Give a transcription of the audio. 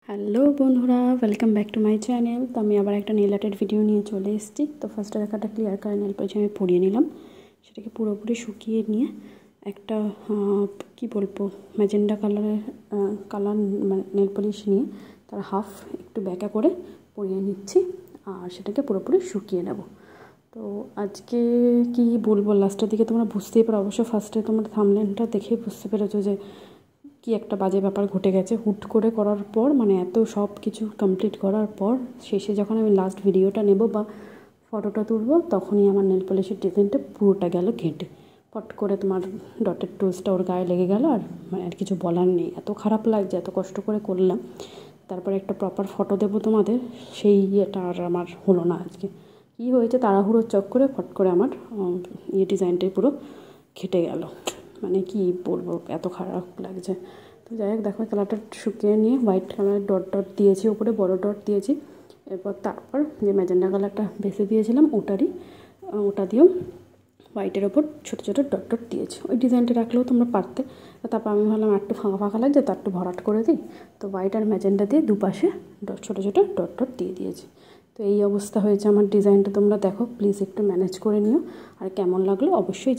Hello বন্ধুরা, welcome back to my channel. তো আমি আবার একটা নেল আর্টের ভিডিও নিয়ে চলে এসেছি। তো ফার্স্টে দেখাটা ক্লিয়ার কালার নেল পলিশ আমি পরিয়ে নিলাম, সেটাকে পুরোপুরি শুকিয়ে নিয়ে একটা কি বলবো ম্যাজেন্ডা কালার মানে নেল পলিশ নিয়ে তার হাফ একটু ব্যাকা করে পরিয়ে নিচ্ছি আর সেটাকে পুরোপুরি শুকিয়ে নেব। তো আজকে কি বলবো লাস্টের দিকে তোমরা বুঝতেই পারো, অবশ্য ফার্স্টে তোমরা থাম্বনেলটা দেখেই বুঝতে পেরেছো যে কি একটা বাজে ব্যাপার ঘটে গেছে। হুট করে করার পর মানে এত সব কিছু কমপ্লিট করার পর শেষে যখন আমি লাস্ট ভিডিওটা নেব বা ফটোটা তুলব তখনই আমার নেল পলিশের ডিজাইনটা পুরোটা গেল ঘেঁটে। পট করে তোমার ডটের টুলসটা ওর গায়ে লেগে গেল আর মানে আর কিছু বলার নেই। এত খারাপ লাগছে, এত কষ্ট করে করলাম, তারপরে একটা প্রপার ফটো দেবো তোমাদের, সেই ইয়েটা আর আমার হলো না। আজকে কী হয়েছে, তাড়াহুড়োর চক্করে ফট করে আমার ডিজাইনটাই পুরো ঘেঁটে গেল। মানে কি বলবো, এত খারাপ লাগছে। তো যাই হোক, দেখো কালারটা শুকিয়ে নিয়ে হোয়াইট কালারের ডট দিয়েছি, ওপরে বড় ডট দিয়েছি। এরপর তারপর যে ম্যাজেন্ডা কালারটা বেছে দিয়েছিলাম ওটা দিয়েও হোয়াইটের ওপর ছোটো ছোটো ডট দিয়েছি। ওই ডিজাইনটা রাখলেও তোমরা পারতে। তারপর আমি ভাবলাম একটু ফাঁকা ফাঁকা লাগছে, তার একটু ভরাট করে দিই। তো হোয়াইট আর ম্যাজেন্ডা দিয়ে দুপাশে ছোটো ছোটো ডট দিয়ে দিয়েছি। তো এই অবস্থা হয়েছে আমার ডিজাইনটা। তোমরা দেখো, প্লিজ একটু ম্যানেজ করে নিও, আর কেমন লাগলো অবশ্যই